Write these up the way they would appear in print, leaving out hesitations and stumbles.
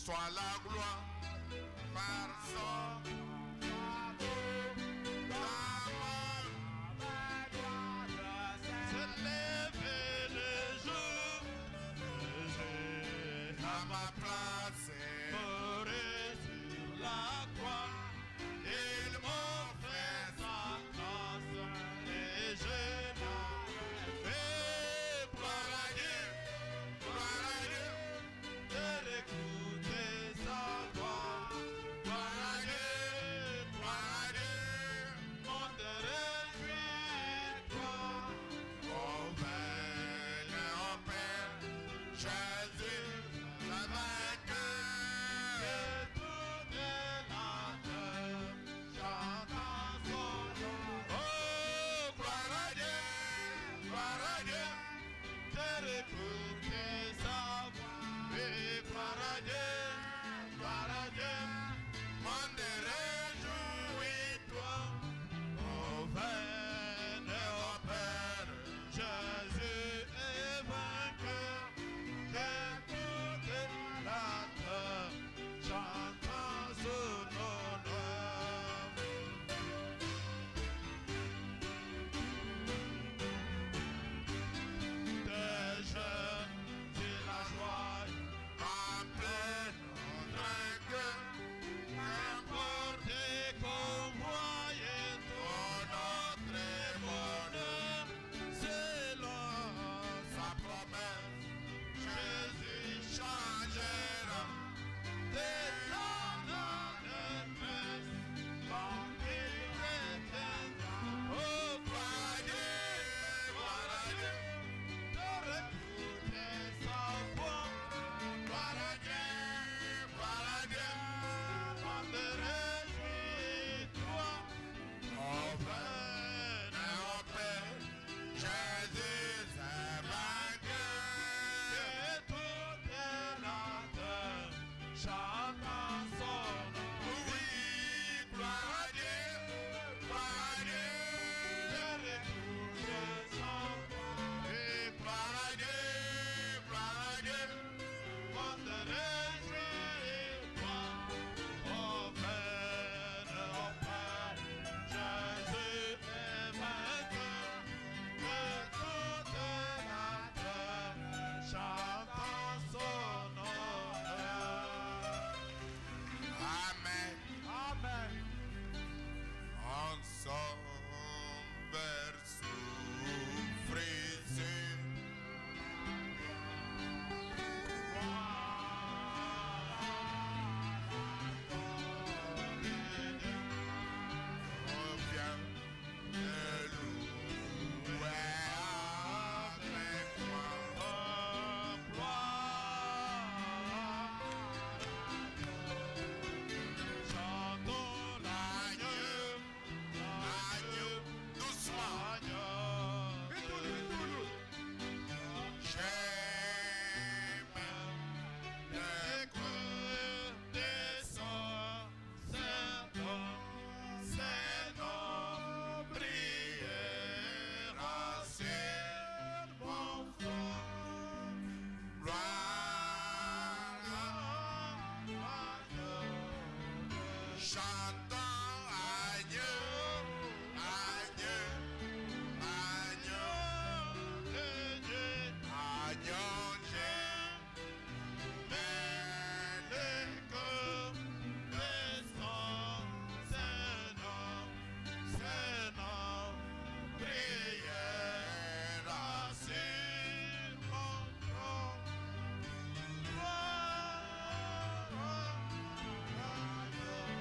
Soit la gloire par son amour. Se lever le jour, à ma place, mourir sur la croix. Il m'offre sa grâce et je l'ai fait. Gloire à Dieu, de l'écouter sa voix. Gloire à Dieu, gloire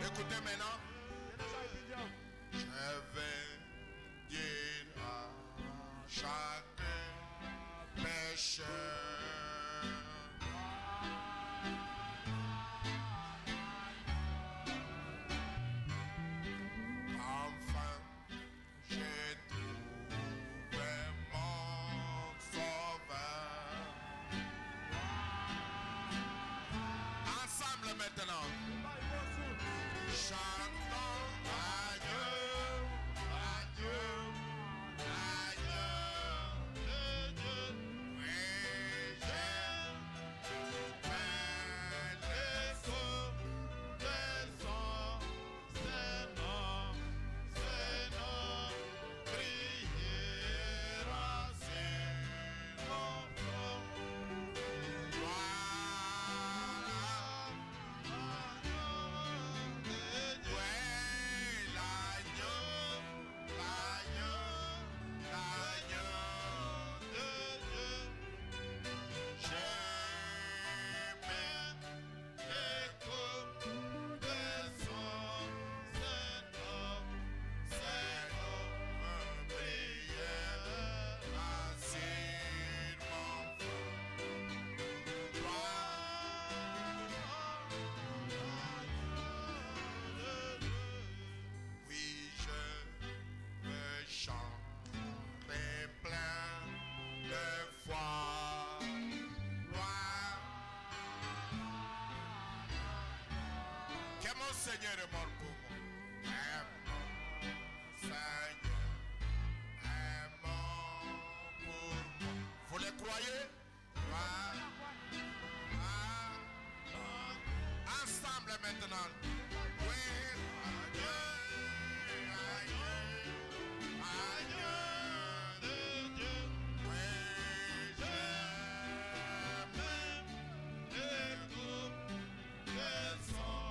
Écoutez maintenant. Je vais dire à chaque pécheur. Enfin, j'ai trouvé mon sauveur. Ensemble maintenant. Chantons adieu, adieu, adieu, adieu. Oui, j'ai fait les sauts des ans, c'est nos prières, c'est nos fleurs. Oui, je veux chanter plein de foi. Que mon Seigneur est mort pour moi. Que mon Seigneur est mort pour moi. Vous le croyez? Ensemble maintenant. Oui, adieu, adieu, adieu de Dieu. Oui, j'aime les groupes de son,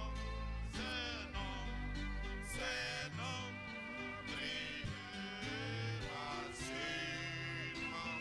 c'est non, prière, assurément.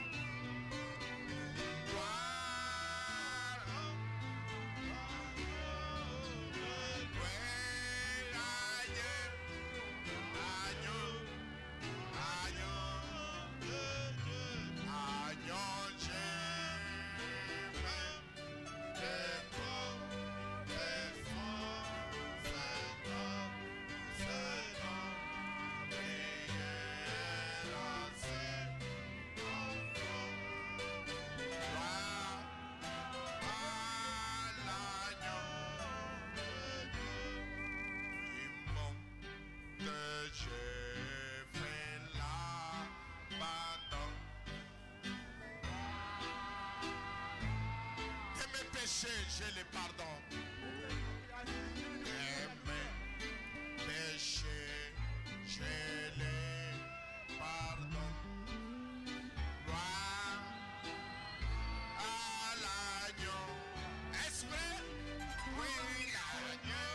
J'ai fait l'abandon de mes péchés, j'ai le pardon. De mes péchés, j'ai le pardon. Gloire à l'agneau. Est-ce vrai? Oui, l'agneau.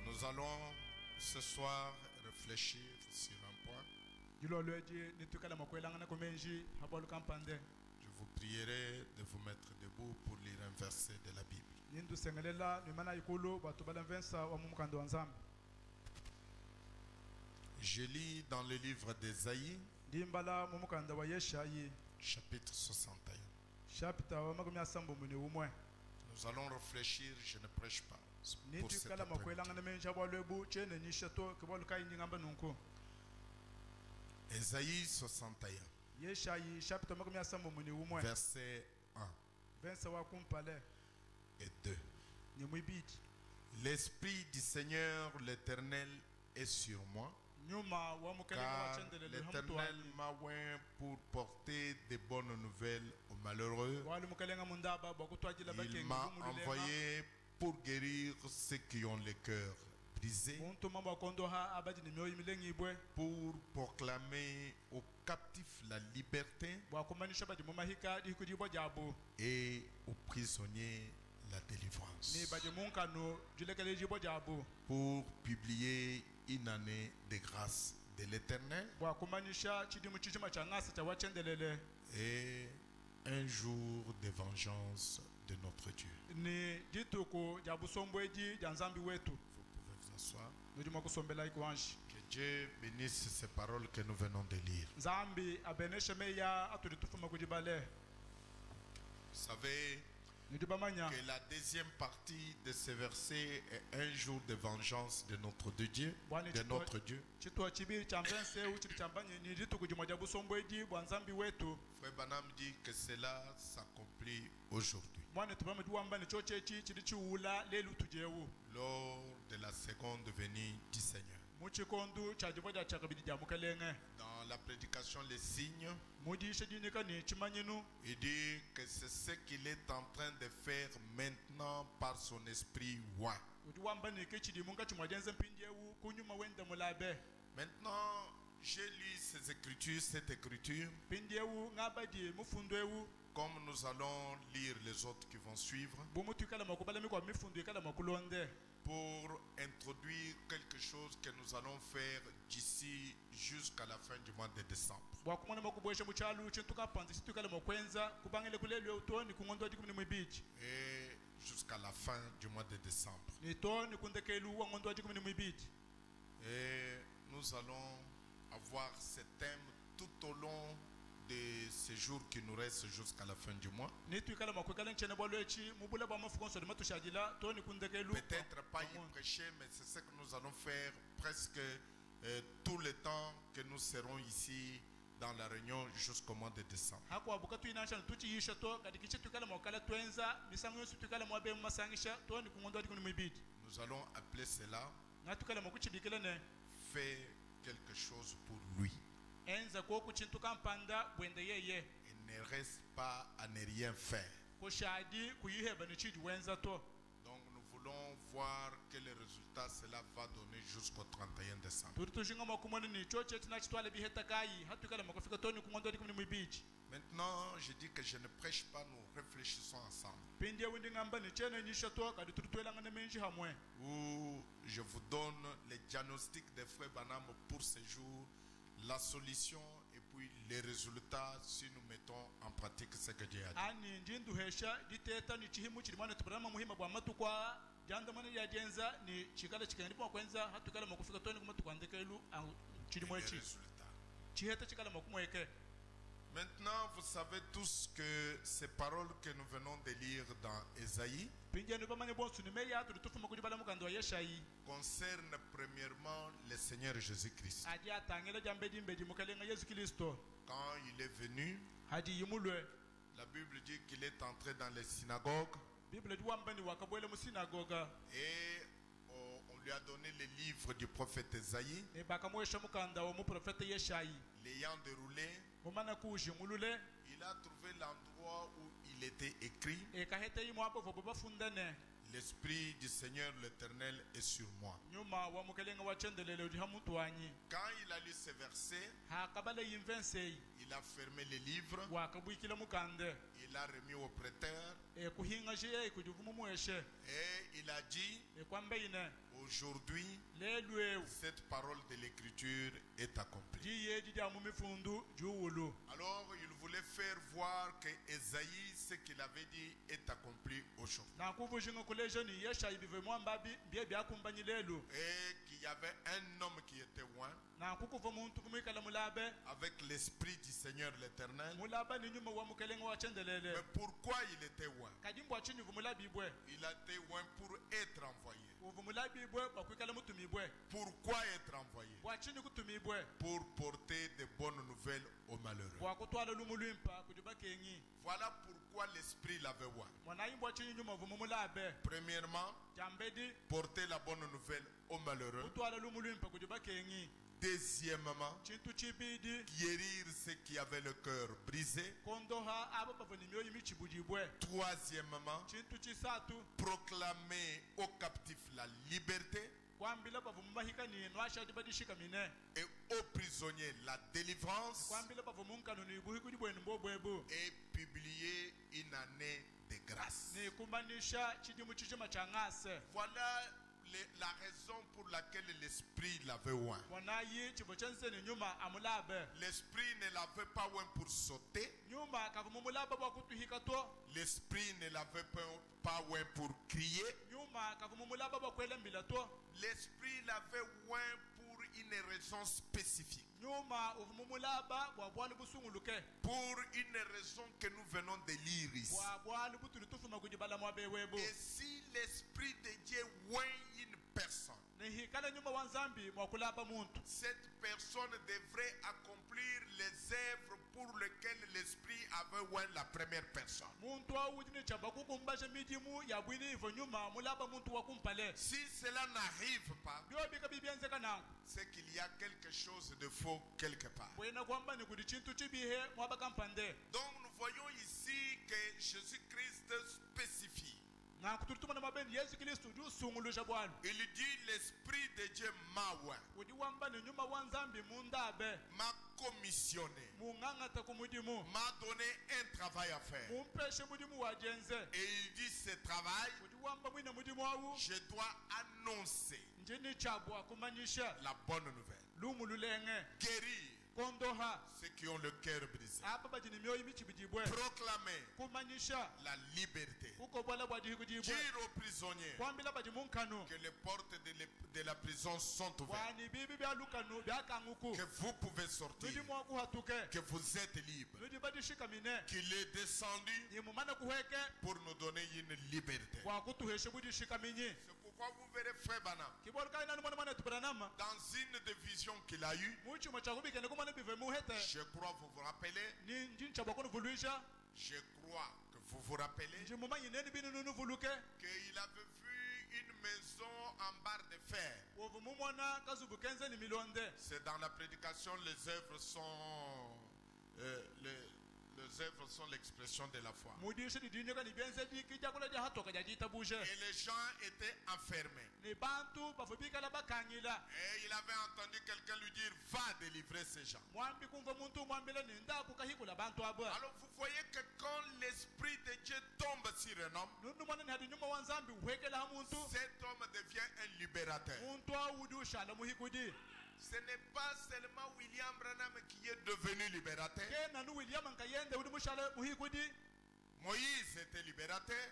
Nous allons ce soir réfléchir sur un point. Je vous prierai de vous mettre debout pour lire un verset de la Bible. Je lis dans le livre d'Ésaïe, chapitre 61. Nous allons réfléchir, je ne prêche pas. Pour cet Ésaïe 61, verset 1 et 2. L'Esprit du Seigneur l'Éternel est sur moi, car l'Éternel m'a oint pour porter de bonnes nouvelles aux malheureux. Il m'a envoyé pour guérir ceux qui ont le cœur brisé, pour proclamer aux captifs la liberté et aux prisonniers la délivrance, pour publier une année de grâce de l'Éternel et un jour de vengeance de notre Dieu. Vous pouvez vous asseoir. Que Dieu bénisse ces paroles que nous venons de lire. Vous savez que la deuxième partie de ce verset est un jour de vengeance de notre Dieu. De notre Dieu. Frère Branham dit que cela s'accomplit aujourd'hui, lors de la seconde venue du Seigneur. Dans la prédication Les Signes, il dit que c'est ce qu'il est en train de faire maintenant par son esprit oint. Maintenant, j'ai lu ces écritures, cette écriture, comme nous allons lire les autres qui vont suivre, pour introduire quelque chose que nous allons faire d'ici jusqu'à la fin du mois de décembre. Et jusqu'à la fin du mois de décembre. Et nous allons avoir ce thème tout au long de ces jours qui nous restent jusqu'à la fin du mois. Peut-être pas y prêcher, mais c'est ce que nous allons faire presque tout le temps que nous serons ici dans la réunion jusqu'au mois de décembre. Nous allons appeler cela faire quelque chose pour lui. Il ne reste pas à ne rien faire. Donc nous voulons voir quel résultat cela va donner jusqu'au 31 décembre. Maintenant, je dis que je ne prêche pas, nous réfléchissons ensemble. Où je vous donne les diagnostics des frères Branham pour ce jour la solution et puis les résultats si nous mettons en pratique ce que Dieu a dit. Maintenant, vous savez tous que ces paroles que nous venons de lire dans Ésaïe concernent premièrement le Seigneur Jésus-Christ. Quand il est venu, la Bible dit qu'il est entré dans les synagogues et on lui a donné les livres du prophète Ésaïe. L'ayant déroulé, il a trouvé l'endroit où il était écrit: l'Esprit du Seigneur l'Éternel est sur moi. Quand il a lu ce verset, il a fermé les livres, il a remis au prêteur et il a dit: aujourd'hui, cette parole de l'Écriture est accomplie. Alors il voulait faire voir que Ésaïe, ce qu'il avait dit, est accompli aujourd'hui. Et qu'il y avait un homme qui était loin avec l'Esprit du Seigneur l'Éternel. Mais pourquoi il était loin? Il a été loin pour être envoyé. Pourquoi être envoyé? Pour porter de bonnes nouvelles aux malheureux. Voilà pourquoi l'Esprit l'avait loin. Premièrement, porter la bonne nouvelle aux malheureux. Deuxièmement, guérir ceux qui avaient le cœur brisé. Troisièmement, proclamer aux captifs la liberté et aux prisonniers la délivrance et publier une année de grâce. Voilà la raison pour laquelle l'Esprit l'avait loin. L'Esprit ne l'avait pas loin pour sauter. L'Esprit ne l'avait pas loin pour crier. L'Esprit l'avait loin pour une raison spécifique. Pour une raison que nous venons de lire ici. Et si l'Esprit de Dieu loin une personne, cette personne devrait accomplir les œuvres pour lesquelles l'Esprit avait oint la première personne. Si cela n'arrive pas, c'est qu'il y a quelque chose de faux quelque part. Donc nous voyons ici que Jésus-Christ spécifie. Il dit: l'Esprit de Dieu m'a oint, m'a commissionné, m'a donné un travail à faire. Et il dit: ce travail, je dois annoncer la bonne nouvelle, guérir ceux qui ont le cœur brisé, proclamer la liberté, dire aux prisonniers que les portes de la prison sont ouvertes, que vous pouvez sortir, que vous êtes libre, qu'il est descendu pour nous donner une liberté. C'est pourquoi vous verrez Frère Branham, dans une des visions qu'il a eues, je crois vous vous rappelez, qu'il avait vu une maison en barre de fer. C'est dans la prédication, les œuvres sont l'expression de la foi. Et les gens étaient enfermés. Et il avait entendu quelqu'un lui dire: va délivrer ces gens. Alors vous voyez que quand l'Esprit de Dieu tombe sur un homme, cet homme devient un libérateur. Ce n'est pas seulement William Branham qui est devenu libérateur. Moïse était libérateur.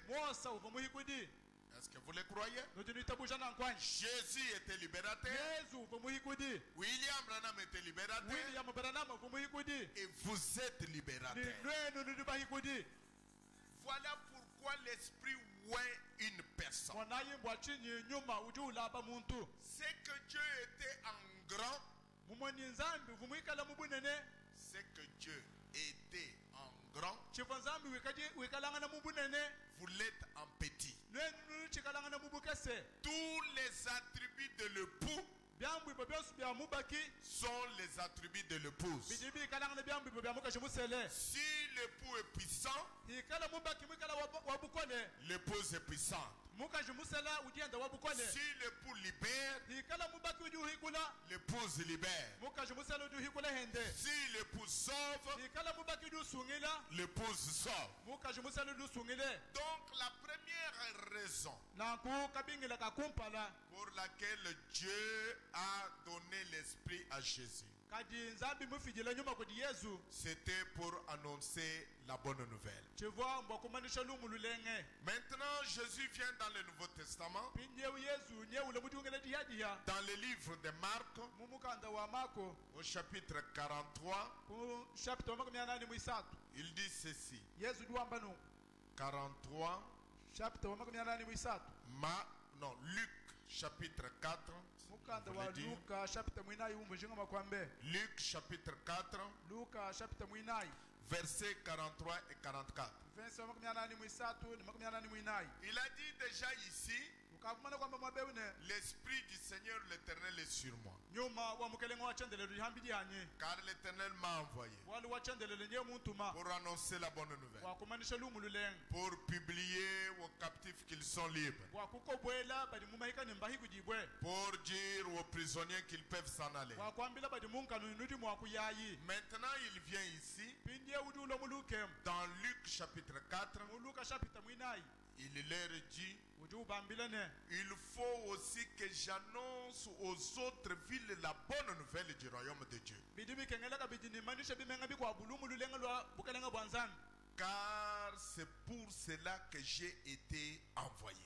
Est-ce que vous le croyez? Jésus était libérateur. William Branham était libérateur. Et vous êtes libérateur. Voilà pourquoi l'esprit oint une personne. C'est que Dieu était en grand. C'est que Dieu était en grand. Vous l'êtes en petit. Tous les attributs de l'époux sont les attributs de l'épouse. Si l'époux est puissant, l'épouse est puissante. Si l'époux libère, l'épouse libère. Si l'époux sauve, l'épouse sauve. Donc la première raison pour laquelle Dieu a donné l'esprit à Jésus, c'était pour annoncer la bonne nouvelle. Maintenant, Jésus vient dans le Nouveau Testament, dans le livre de Marc, au chapitre 43, il dit ceci. 43, Luc chapitre 4, Luc chapitre 4, versets 43 et 44. Il a dit déjà ici, l'Esprit du Seigneur l'Éternel est sur moi, car l'Éternel m'a envoyé pour annoncer la bonne nouvelle, pour publier aux captifs qu'ils sont libres, pour dire aux prisonniers qu'ils peuvent s'en aller. Maintenant il vient ici dans Luc chapitre 4. Il leur dit, il faut aussi que j'annonce aux autres villes la bonne nouvelle du royaume de Dieu. Car c'est pour cela que j'ai été envoyé.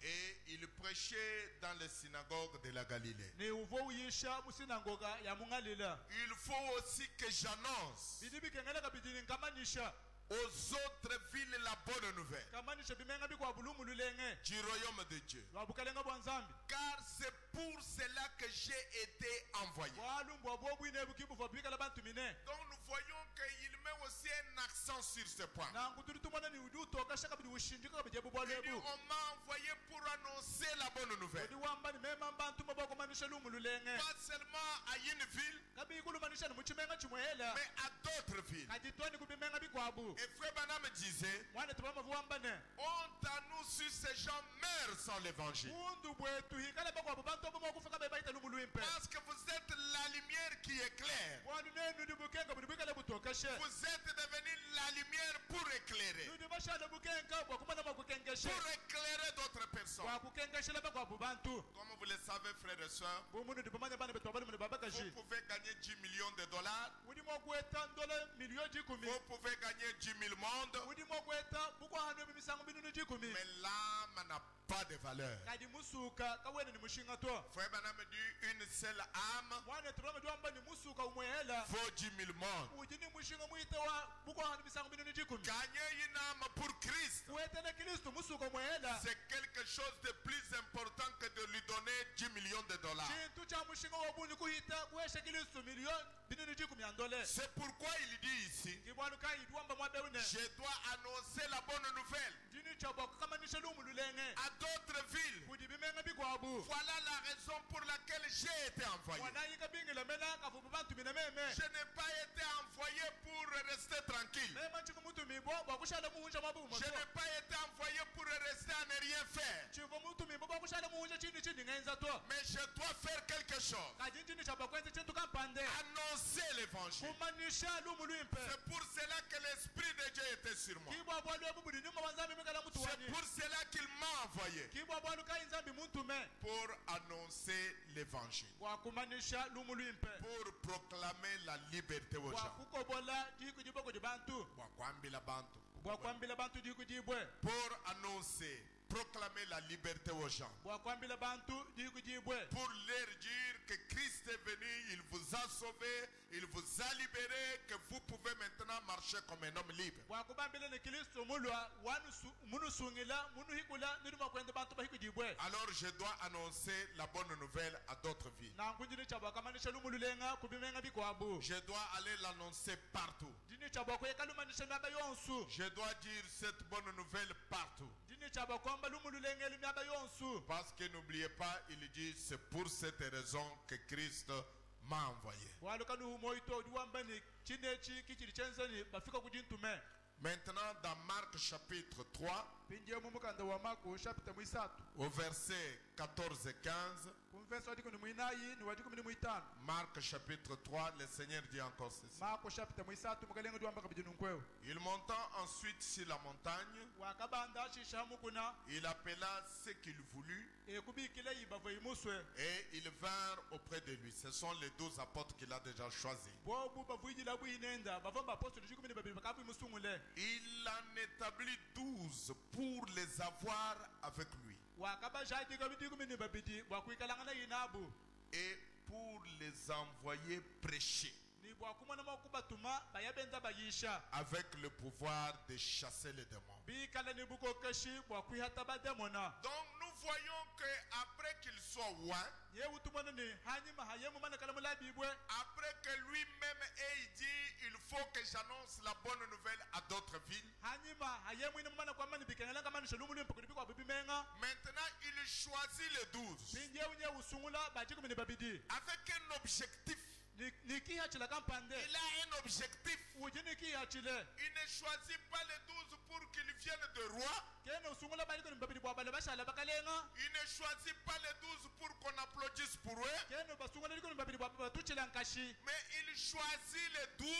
Et il prêchait dans les synagogues de la Galilée. Il faut aussi que j'annonce aux autres villes la bonne nouvelle du royaume de Dieu. Car c'est pour cela que j'ai été envoyé. Donc nous voyons qu'il met aussi un accent sur ce point. Il dit, on m'a envoyé pour annoncer la bonne nouvelle. Pas seulement à une ville, mais à d'autres villes. Et Frère Branham disait, honte à nous si ces gens meurent sans l'évangile. Parce que vous êtes la lumière qui éclaire. Vous êtes devenus la lumière pour éclairer. Pour éclairer d'autres personnes. Comme vous le savez, frères et sœurs, vous pouvez gagner 10 millions de dollars. Vous pouvez gagner 10 000 mondes. Mais l'âme n'a pas de valeur. Frère Branham dit, une seule âme vaut 10 000 mondes. Gagner une âme pour Christ, c'est quelque chose de plus important que de lui donner 10 millions de dollars. C'est pourquoi il dit ici, je dois annoncer la bonne nouvelle à d'autres villes. Voilà la raison pour laquelle j'ai été envoyé. Je n'ai pas été envoyé pour rester tranquille. Je n'ai pas été envoyé pour rester à ne rien faire. faire. Mais je dois faire quelque chose. Annoncer l'évangile. C'est pour cela que l'Esprit de Dieu était sur moi. C'est pour cela qu'il m'a envoyé. Pour annoncer l'évangile. Pour proclamer la liberté aux gens. Pour annoncer, proclamer la liberté aux gens. Pour leur dire que Christ est venu, il vous a sauvé, il vous a libéré, que vous pouvez maintenant marcher comme un homme libre. Alors je dois annoncer la bonne nouvelle à d'autres villes. Je dois aller l'annoncer partout. Je dois dire cette bonne nouvelle partout. Parce que n'oubliez pas, il dit, c'est pour cette raison que Christ m'a envoyé. Maintenant, dans Marc chapitre 3, au verset 14 et 15, Marc chapitre 3, le Seigneur dit encore ceci. Il monta ensuite sur la montagne. Il appela ceux qu'il voulut. Et ils vinrent auprès de lui. Ce sont les 12 apôtres qu'il a déjà choisis. Il en établit 12 pour les avoir avec lui. Et pour les envoyer prêcher. Avec le pouvoir de chasser les démons. Donc nous voyons qu'après qu'il soit roi, après que lui-même ait dit il faut que j'annonce la bonne nouvelle à d'autres villes, maintenant il choisit les 12 avec un objectif. Il a un objectif. Il ne choisit pas les 12 pour qu'ils viennent de roi. Il ne choisit pas les 12 pour qu'on applaudisse pour eux. Mais il choisit les 12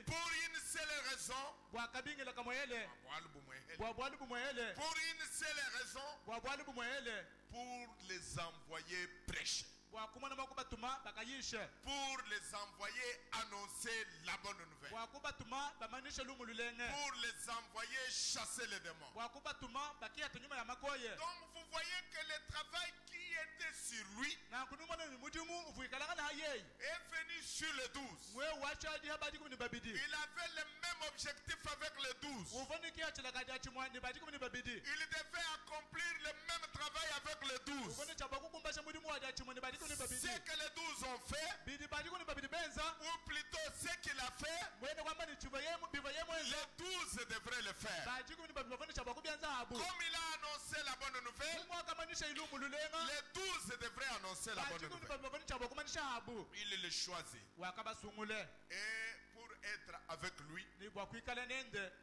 pour une seule raison. Pour une seule raison. Pour les envoyer prêcher. Pour les envoyer annoncer la bonne nouvelle. Pour les envoyer chasser les démons. Donc vous voyez que le travail qui était sur lui est venu sur les 12. Il avait le même objectif avec les 12. Il devait accomplir le même travail avec les 12. Ce que les 12 ont fait, ou plutôt ce qu'il a fait, les 12 devraient le faire. Comme il a annoncé la bonne nouvelle, les 12 devraient annoncer la bonne nouvelle. Il les choisit. Et pour être avec lui,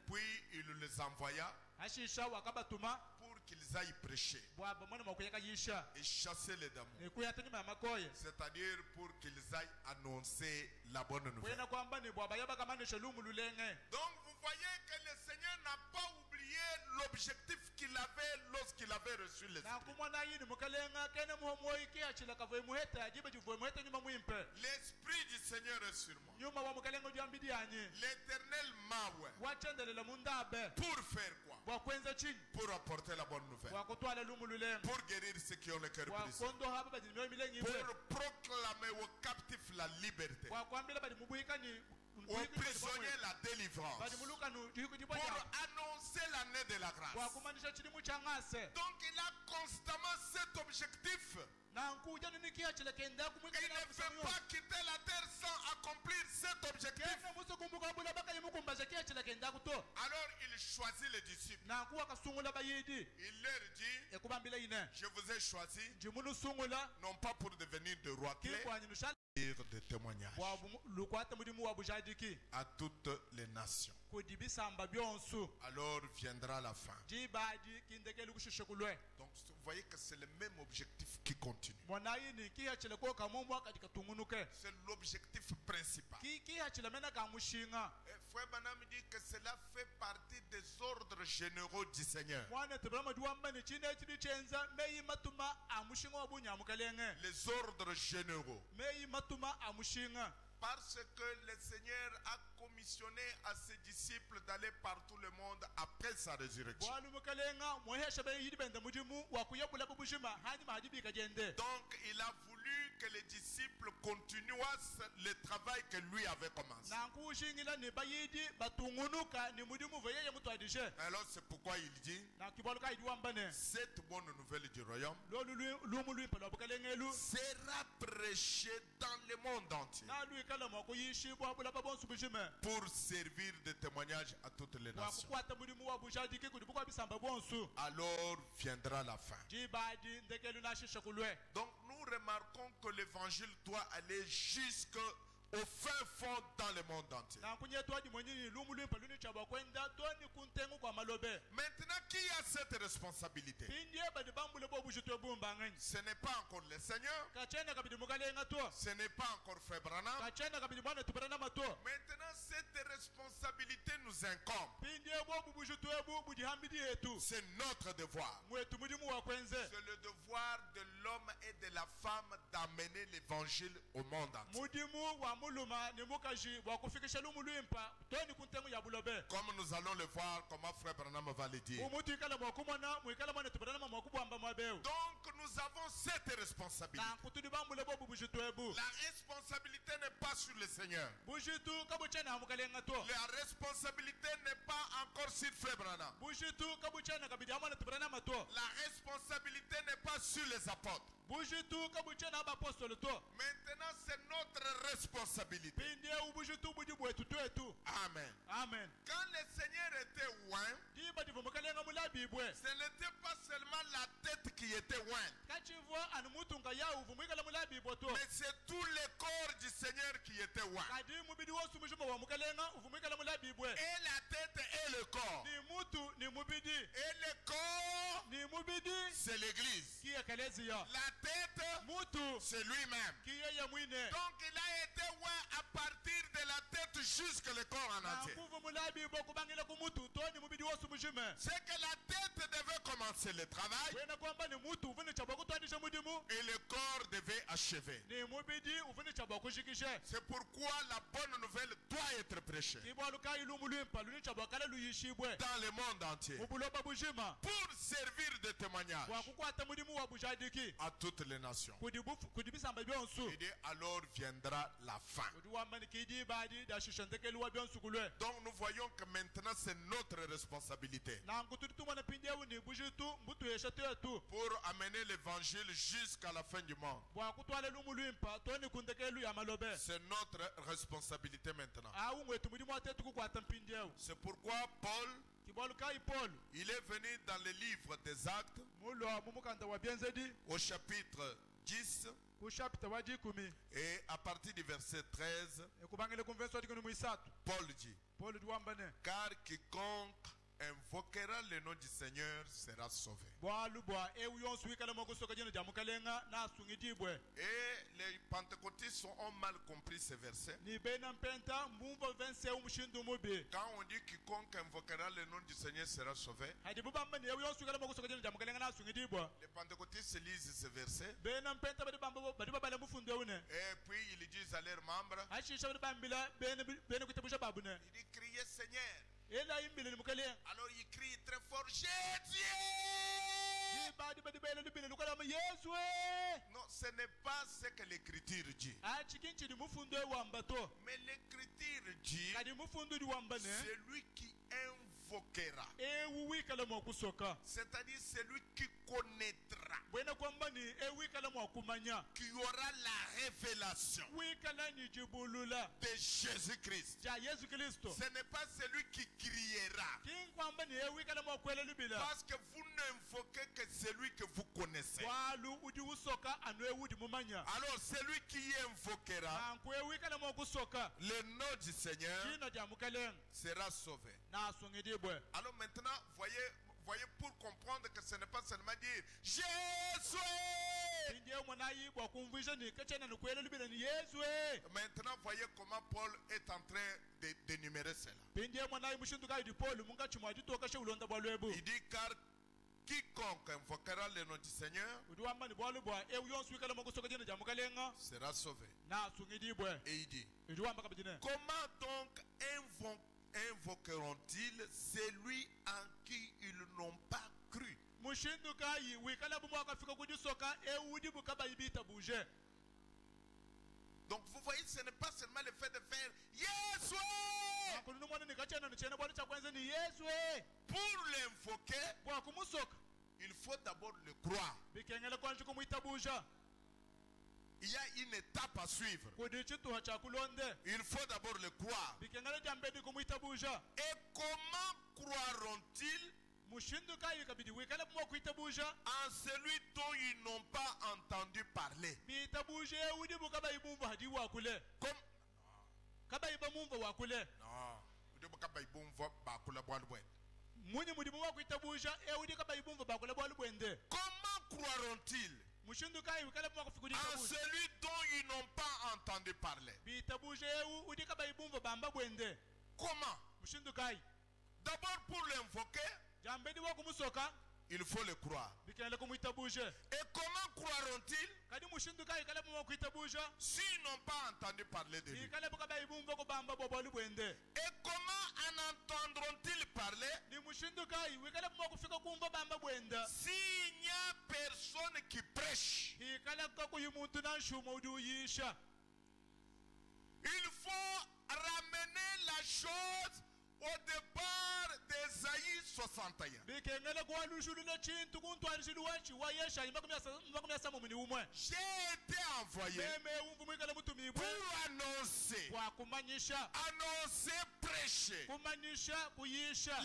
puis il les envoya pour qu'ils aillent prêcher et chasser les démons. C'est-à-dire pour qu'ils aillent annoncer la bonne nouvelle. Donc vous voyez que le Seigneur n'a pas oublié l'objectif qu'il avait lorsqu'il avait reçu l'Esprit. L'Esprit du Seigneur est sur moi. L'Éternel m'a oint. Pour faire quoi? Pour apporter la bonne nouvelle. Pour guérir ceux qui ont le cœur brisé. Pour proclamer aux captifs la liberté. Aux prisonniers la délivrance. Pour annoncer l'année de la grâce. Donc il a constamment cet objectif. Il ne fait pas quitter la terre sans accomplir cet objectif. Alors il choisit les disciples. Il leur dit, je vous ai choisi non pas pour devenir de rois clés, de témoignages à toutes les nations. alors viendra la fin. Donc vous voyez que c'est le même objectif qui continue. C'est l'objectif principal. Et Frère Branham dit que cela fait partie des ordres généraux du Seigneur. Les ordres généraux. Parce que le Seigneur a commissionné à ses disciples d'aller par tout le monde après sa résurrection. Donc il a voulu que les disciples continuent le travail que lui avait commencé. Alors c'est pourquoi il dit cette bonne nouvelle du royaume sera prêchée dans le monde entier pour servir de témoignage à toutes les nations. Alors viendra la fin. Donc nous remarquons que l'évangile doit aller jusqu'au fin fond dans le monde entier. Maintenant, qui a cette responsabilité? Ce n'est pas encore le Seigneur. Ce n'est pas encore Frère Branham. Maintenant, cette responsabilité nous incombe. C'est notre devoir. C'est le devoir de l'homme et de la femme d'amener l'évangile au monde entier. Comme nous allons le voir, comment Frère Branham va le dire. Donc nous avons cette responsabilité. La responsabilité n'est pas sur le Seigneur. La responsabilité n'est pas encore sur Frère Branham. La responsabilité n'est pas sur les apôtres. Maintenant c'est notre responsabilité. Amen. Amen. Quand le Seigneur était oint, ce n'était pas seulement la tête qui était ointe, mais c'est tout le corps du Seigneur qui était oint. Et la tête et le corps. Et le corps, c'est l'église. La tête, c'est lui-même. Donc il a été oint à partir de la tête jusqu'à le corps en entier. C'est que la tête devait commencer le travail et le corps devait achever. C'est pourquoi la bonne nouvelle doit être prêchée dans le monde entier pour servir de témoignage à toutes les nations. Et alors viendra la fin. Donc nous voyons que maintenant c'est notre responsabilité pour amener l'évangile jusqu'à la fin du monde. C'est notre responsabilité maintenant. C'est pourquoi Paul, il est venu dans le livre des Actes au chapitre 10 et à partir du verset 13, Paul dit: car quiconque invoquera le nom du Seigneur sera sauvé. Et les pentecôtistes ont mal compris ce verset. Quand on dit quiconque invoquera le nom du Seigneur sera sauvé, les pentecôtistes lisent ce verset et puis ils disent à leurs membres, ils disent criez Seigneur. Alors il crie très fort, Jésus! Non, ce n'est pas ce que l'écriture dit. Mais l'écriture dit, celui qui invoquera, c'est-à-dire celui qui connaîtra, qui aura la révélation de Jésus-Christ. Ce n'est pas celui qui criera. Parce que vous n'invoquez que celui que vous connaissez. Alors celui qui invoquera le nom du Seigneur sera sauvé. Alors maintenant, voyez pour comprendre que ce n'est pas seulement dire Jésus. Maintenant, voyez comment Paul est en train d'énumérer cela. Il dit car quiconque invoquera le nom du Seigneur sera sauvé. Et il dit comment donc invoqueront-ils celui en qui ils n'ont pas cru? Donc vous voyez, ce n'est pas seulement le fait de faire Yeshua. Pour l'invoquer, il faut d'abord le croire. Il y a une étape à suivre. Il faut d'abord le croire. Et comment croiront-ils en celui dont ils n'ont pas entendu parler? Comment croiront-ils en celui dont ils n'ont pas entendu parler? Comment? D'abord pour l'invoquer, il faut le croire. Et comment croiront-ils s'ils n'ont pas entendu parler de lui? Et comment en entendront-ils parler s'il n'y a personne qui prêche? Il faut ramener la chose au départ d'Ésaïe 61. J'ai été envoyé pour annoncer, prêcher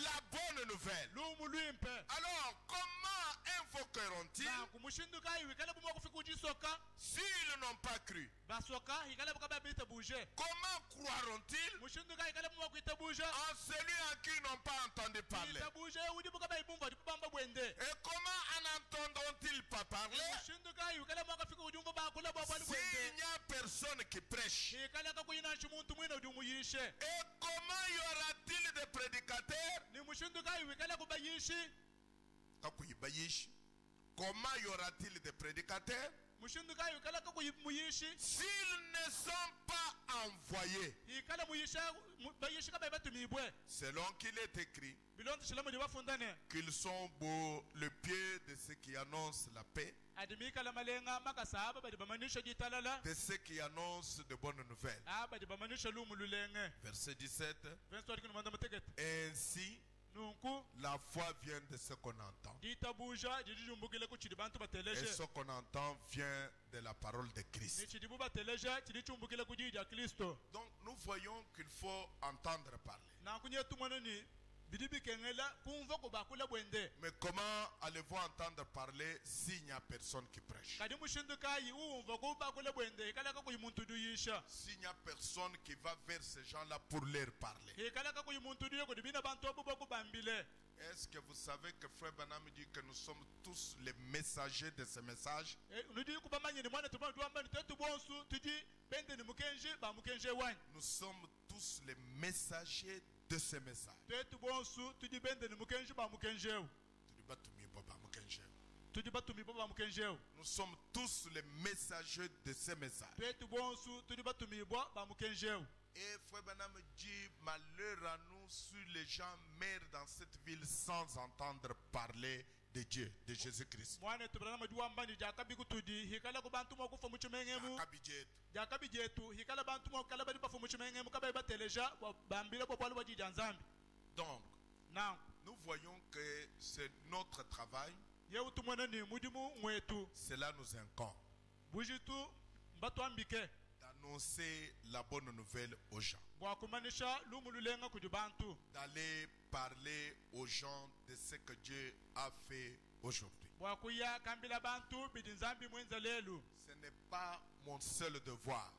la bonne nouvelle. Alors, comment invoqueront-ils s'ils n'ont pas cru? Comment croiront-ils en celui en qui ils n'ont pas entendu parler? Et comment en entendront-ils pas parler s'il n'y a personne qui prêche? Et comment y aura-t-il des prédicateurs? Comment y aura-t-il des prédicateurs s'ils ne sont pas envoyés? Selon qu'il est écrit qu'ils sont beaux le pied de ceux qui annoncent la paix, de ceux qui annoncent de bonnes nouvelles. Verset 17. Ainsi, la foi vient de ce qu'on entend. Et ce qu'on entend vient de la parole de Christ. Donc nous voyons qu'il faut entendre parler. Mais comment allez-vous entendre parler s'il n'y a personne qui prêche? S'il n'y a personne qui va vers ces gens-là pour leur parler. Est-ce que vous savez que Frère Branham dit que nous sommes tous les messagers de ce message? Nous sommes tous les messagers de ce message. Nous sommes tous les messagers de ce message. Et Frère Branham dit, malheur à nous si les gens meurent dans cette ville sans entendre parler de Dieu, de Jésus-Christ. Donc, nous voyons que c'est notre travail. Cela nous incombe d'annoncer la bonne nouvelle aux gens. d'aller parler aux gens de ce que Dieu a fait aujourd'hui. Ce n'est pas mon seul devoir.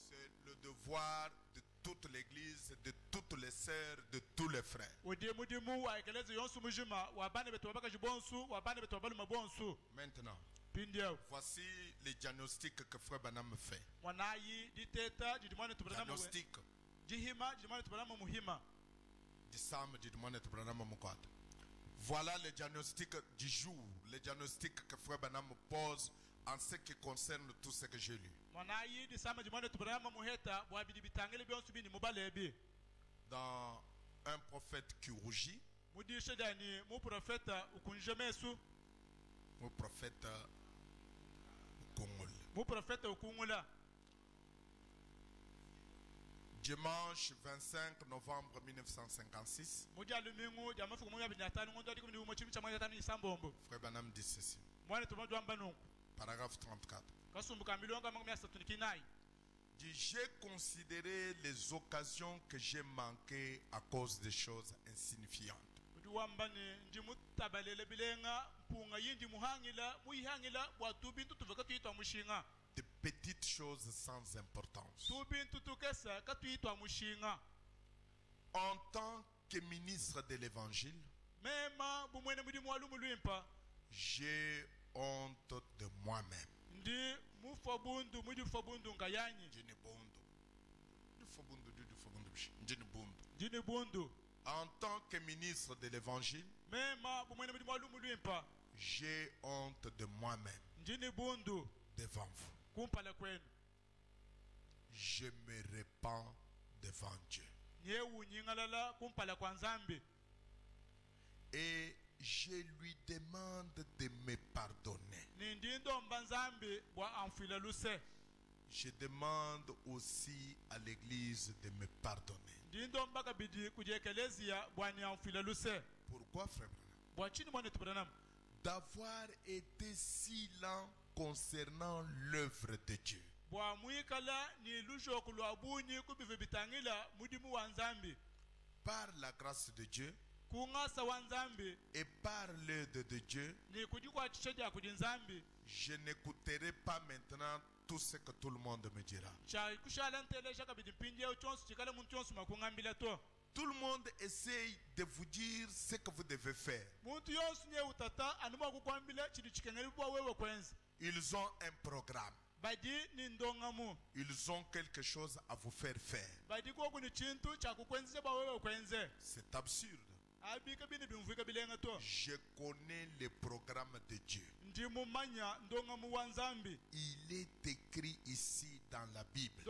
C'est le devoir de toute l'église, de toutes les sœurs, de tous les frères. Maintenant, voici les diagnostics que Frère Branham fait. Diagnostic. Voilà le diagnostic du jour, le diagnostic que Frère Branham pose en ce qui concerne tout ce que j'ai lu. Dans un prophète qui rougit, mon prophète Kongola. Dimanche 25 novembre 1956, Frère Branham dit ceci. Paragraphe 34. J'ai considéré les occasions que j'ai manquées à cause des choses insignifiantes. De petites choses sans importance. En tant que ministre de l'évangile, j'ai honte de moi-même. En tant que ministre de l'évangile, j'ai honte de moi-même devant vous. Je me répands devant Dieu. Et je lui demande de me pardonner. Je demande aussi à l'église de me pardonner. Pourquoi, frère Branham? D'avoir été si lent concernant l'œuvre de Dieu. Par la grâce de Dieu et par l'aide de Dieu, je n'écouterai pas maintenant tout ce que tout le monde me dira. Tout le monde essaye de vous dire ce que vous devez faire. Ils ont un programme. Ils ont quelque chose à vous faire faire. C'est absurde. Je connais le programme de Dieu. Il est écrit ici dans la Bible.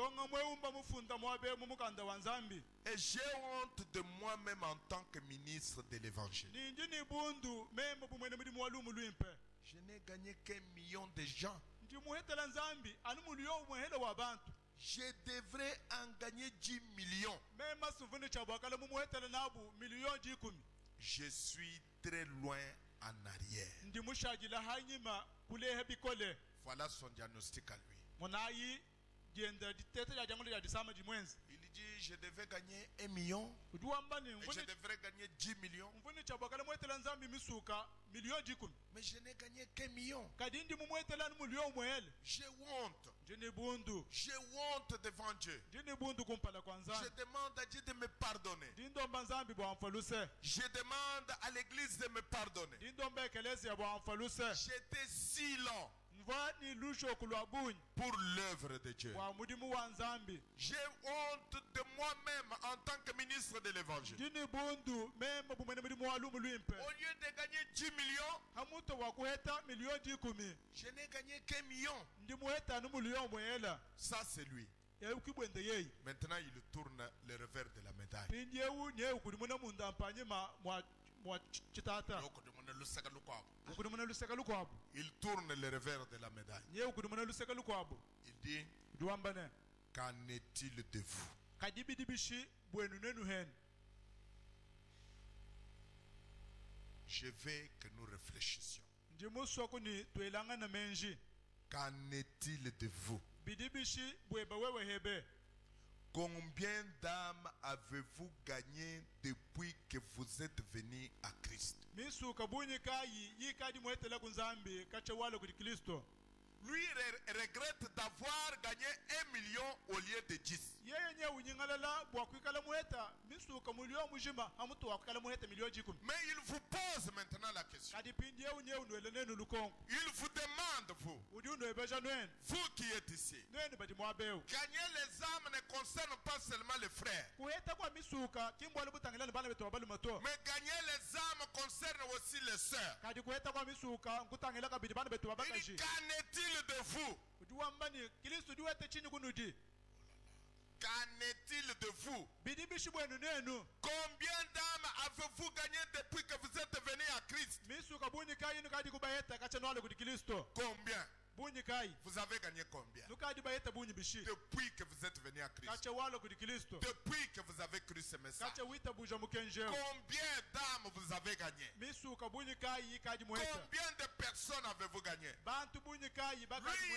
Et j'ai honte de moi-même en tant que ministre de l'évangile. Je n'ai gagné qu'un million de gens. Je devrais en gagner 10 millions. Je suis très loin en arrière. Voilà son diagnostic à lui. Il dit, je devais gagner 1 million et je devrais gagner 10 millions. Mais je n'ai gagné qu'un million. J'ai honte. J'ai honte devant Dieu. Je demande à Dieu de me pardonner. Je demande à l'église de me pardonner. J'étais si lent pour l'œuvre de Dieu. J'ai honte de moi-même en tant que ministre de l'évangile. Au lieu de gagner 10 millions, je n'ai gagné qu'un million. Ça, c'est lui. Maintenant, il tourne le revers de la médaille. Il tourne le revers de la médaille. Il dit, qu'en est-il de vous? Je veux que nous réfléchissions. Qu'en est-il de vous? Combien d'âmes avez-vous gagné depuis que vous êtes venu à Christ? Lui regrette d'avoir gagné 1 million au lieu de 10. Mais il vous pose maintenant la question. Il vous demande, vous qui êtes ici, gagner les âmes ne concerne pas seulement les frères. Mais gagner les âmes concerne aussi les sœurs. Qu'en est-il de vous? Qu'en est-il de vous? Combien d'âmes avez-vous gagné depuis que vous êtes venu à Christ? Combien? Vous avez gagné combien? Depuis que vous êtes venu à Christ. Depuis que vous avez cru ce message. Combien d'âmes vous avez gagné? Combien de personnes avez-vous gagné? Lui, il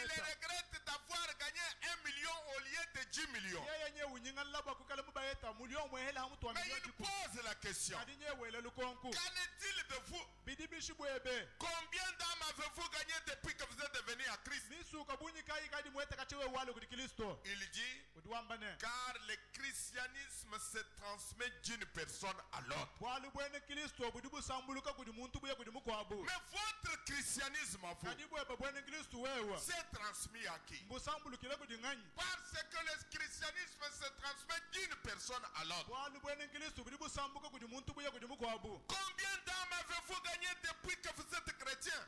regrette d'avoir gagné 1 million au lieu de 10 millions. Mais il pose la question. Qu'en est-il de vous? Combien d'âmes avez-vous gagné depuis que vous êtes venu à Christ? Il dit, car le christianisme se transmet d'une personne à l'autre. Mais votre christianisme à vous, c'est transmis à qui? Parce que le christianisme se transmet d'une personne à l'autre. Combien d'âmes avez-vous gagné depuis que vous êtes chrétien?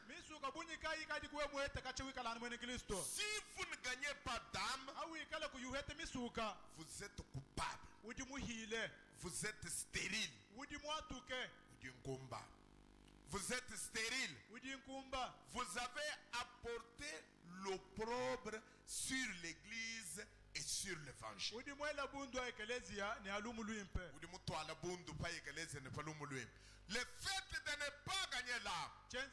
Si vous ne gagnez pas d'âme, vous êtes coupable. Vous êtes stérile. Vous êtes stérile. Vous avez apporté l'opprobre sur l'église et sur l'évangile. Le fait de ne pas gagner l'âme, Frère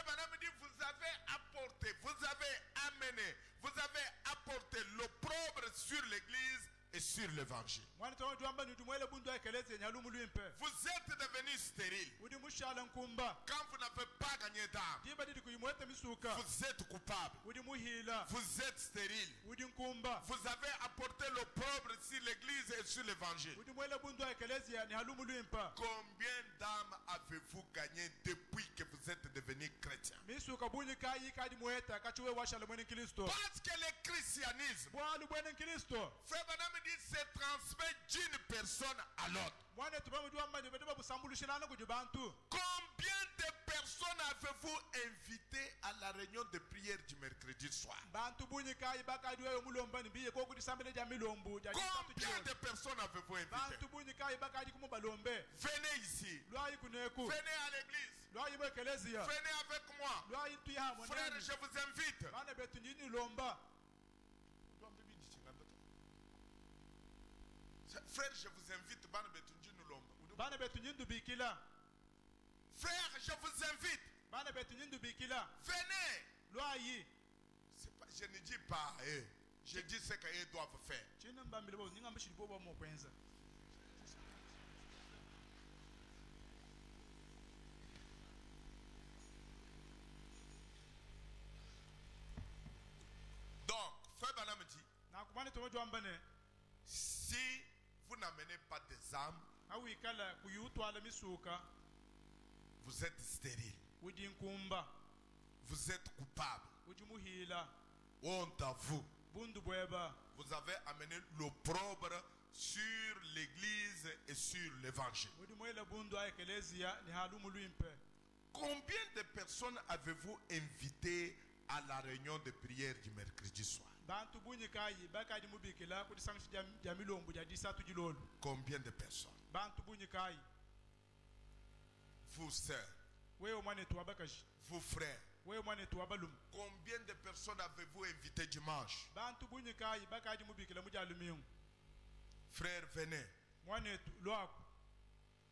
Branham dit, vous avez apporté, vous avez amené, vous avez apporté l'opprobre sur l'église et sur l'évangile. Vous êtes devenu stérile. Quand vous n'avez pas gagné d'âme, vous êtes coupable. Vous êtes stérile. Vous avez apporté l'opprobre sur l'église et sur l'évangile. Combien d'âmes avez-vous gagné depuis que vous êtes devenu chrétien? Parce que le christianisme, Frère Branham dit, se transmet d'une personne à l'autre. Combien de personnes avez-vous invité à la réunion de prière du mercredi soir? Combien de personnes avez-vous invité? Venez ici. Venez à l'église. Venez avec moi. Frère, je vous invite. Frère, je vous invite. Frère, je vous invite. Venez. Je ne dis pas, je dis ce qu'ils doivent faire. Donc, Frère Branham dit, si vous n'amenez pas des âmes, vous êtes stérile. Vous êtes coupable. Honte à vous. Vous avez amené l'opprobre sur l'église et sur l'évangile. Combien de personnes avez-vous invité à la réunion de prière du mercredi soir? Combien de personnes? Vous sœurs, vous frères, combien de personnes avez-vous invité dimanche? Frère, venez.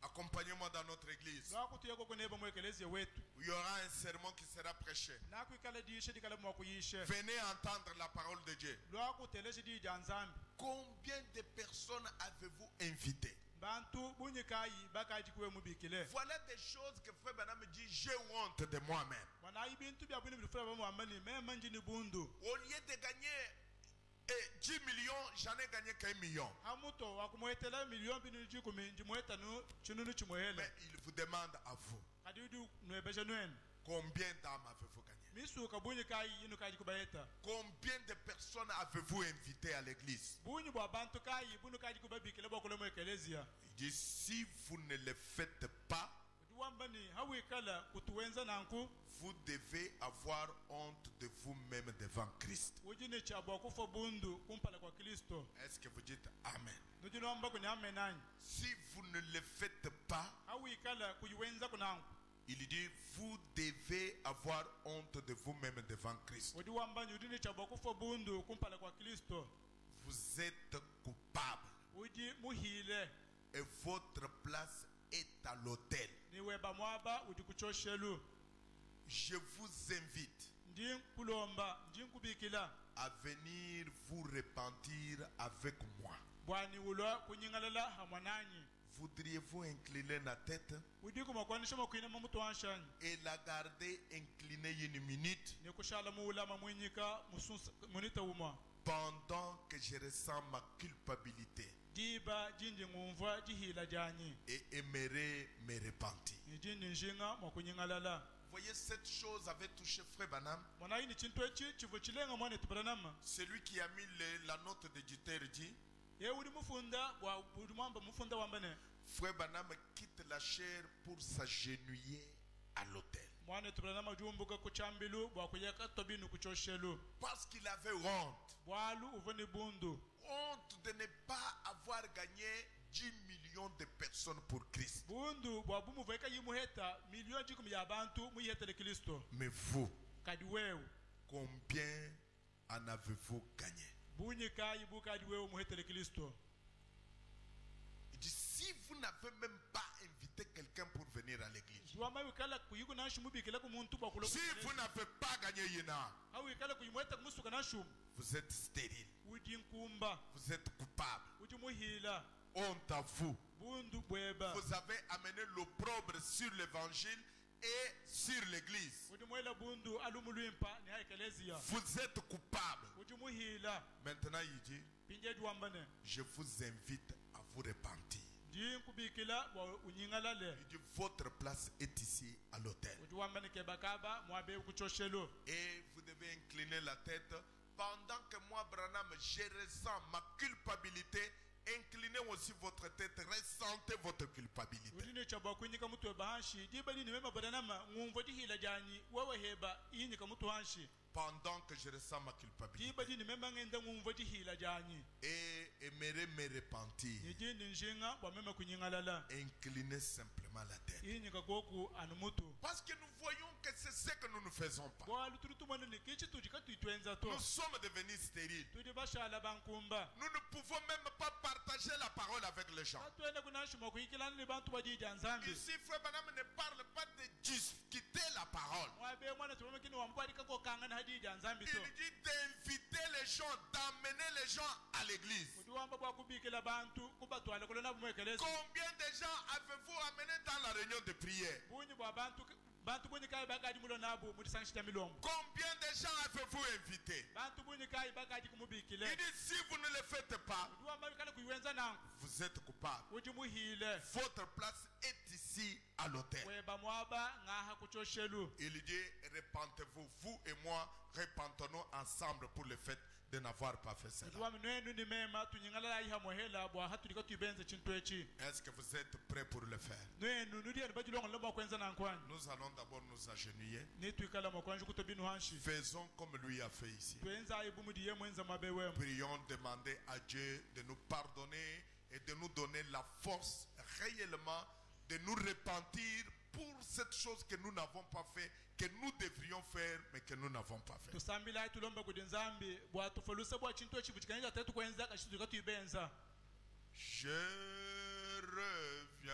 Accompagnez-moi dans notre église. Il y aura un sermon qui sera prêché. Venez entendre la parole de Dieu. Combien de personnes avez-vous invitées? Voilà des choses que Frère Branham me dit, j'ai honte de moi-même. Au lieu de gagner 10 millions, j'en ai gagné qu'un million. Mais il vous demande à vous, combien d'âmes avez-vous gagné? Combien de personnes avez-vous invitées à l'église? Il dit, si vous ne le faites pas, vous devez avoir honte de vous-même devant Christ. Est-ce que vous dites Amen? Si vous ne le faites pas, il dit, vous devez avoir honte de vous-même devant Christ. Vous êtes coupable. Et votre place est à l'autel. Je vous invite à venir vous repentir avec moi. Voudriez-vous incliner la tête et la garder inclinée une minute pendant que je ressens ma culpabilité et aimerais me repentir? Voyez, cette chose avait touché Frère Branham. Celui qui a mis la note d'éditeur dit, Frère Branham quitte la chair pour s'agenouiller à l'autel. Parce qu'il avait honte. Honte de ne pas avoir gagné 10 millions de personnes pour Christ. Mais vous, combien en avez-vous gagné? Il dit, si vous n'avez même pas invité quelqu'un pour venir à l'église, si vous n'avez pas gagné Yéna, vous êtes stérile, vous êtes coupable. Honte à vous. Vous avez amené l'opprobre sur l'évangile et sur l'église. Vous êtes coupable. Maintenant il dit, je vous invite à vous repentir. Il dit, votre place est ici à l'autel. Et vous devez incliner la tête pendant que moi, Branham, je ressens ma culpabilité. Inclinez aussi votre tête, ressentez votre culpabilité. Pendant que je ressens ma culpabilité et aimerais me repentir, inclinez simplement la tête. Parce que nous voyons que c'est ce que nous ne faisons pas. Nous sommes devenus stériles. Nous ne pouvons même pas partager la parole avec les gens. Ici, Frère Branham ne parle pas de discuter la parole. Il dit d'inviter les gens, d'amener les gens à l'église. Combien de gens avez-vous amené dans la réunion de prière? Combien de gens avez-vous invité? Il dit, si vous ne le faites pas, vous êtes coupable. Votre place est ici à l'autel. Il dit, repentez-vous, vous et moi, repentons-nous ensemble pour le fait de n'avoir pas fait cela. Est-ce que vous êtes prêts pour le faire? Nous allons d'abord nous agenouiller. Faisons comme lui a fait ici. Prions, demander à Dieu de nous pardonner et de nous donner la force réellement de nous repentir pour cette chose que nous n'avons pas fait, que nous devrions faire, mais que nous n'avons pas fait. Je reviens.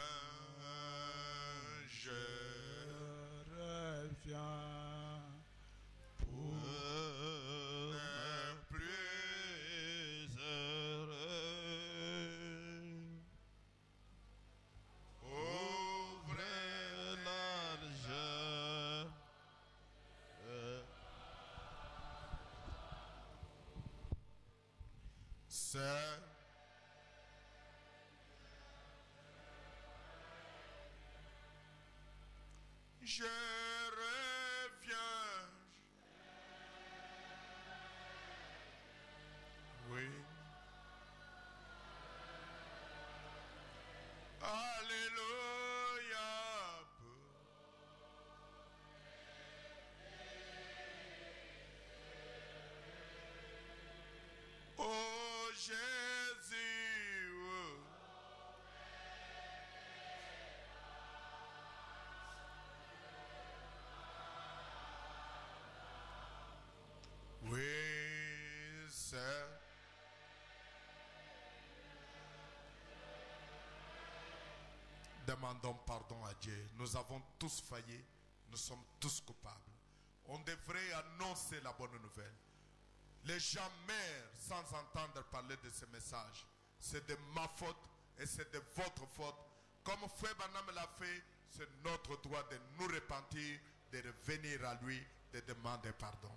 Je reviens. Oui. Alléluia. Oh Jésus. Oui, Seigneur. Demandons pardon à Dieu. Nous avons tous failli. Nous sommes tous coupables. On devrait annoncer la bonne nouvelle. Les gens meurent sans entendre parler de ce message. C'est de ma faute et c'est de votre faute. Comme Frère Branham l'a fait, c'est notre droit de nous repentir, de revenir à lui, de demander pardon.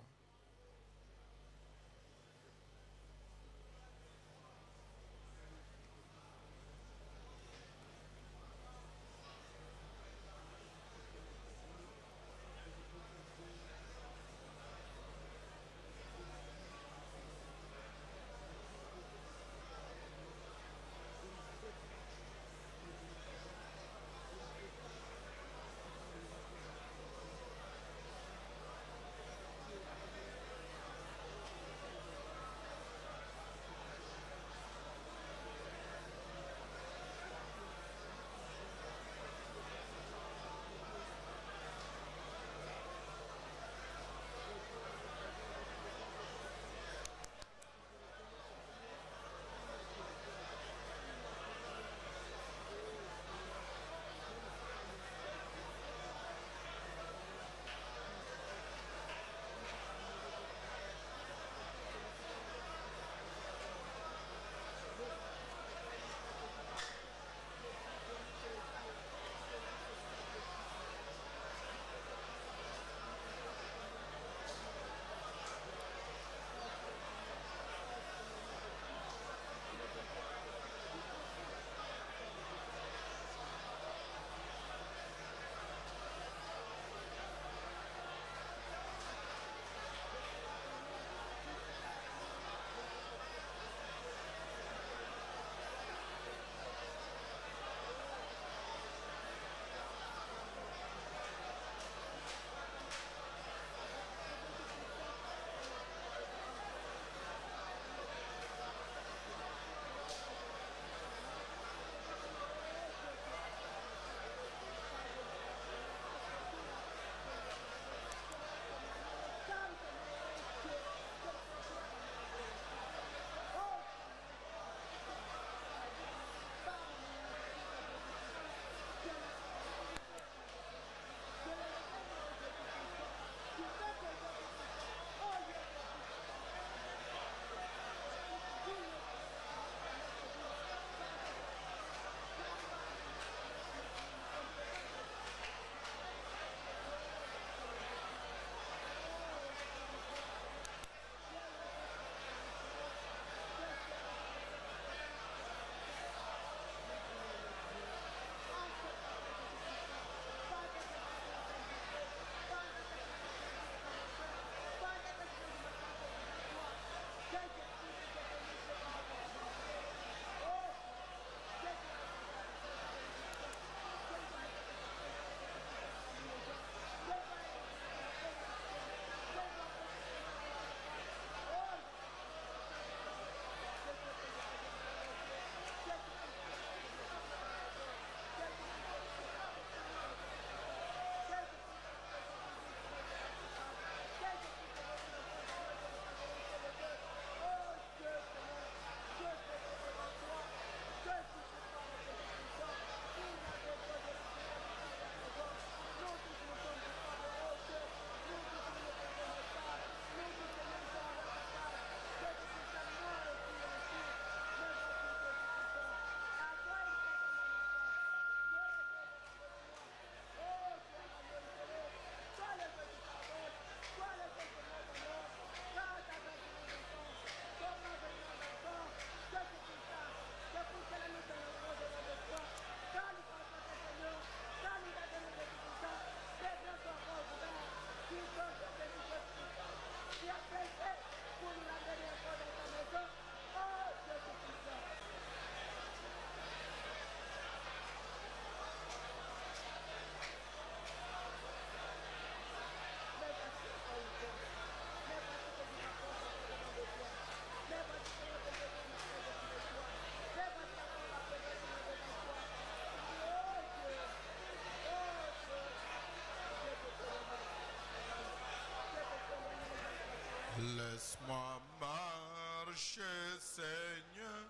marche, Seigneur,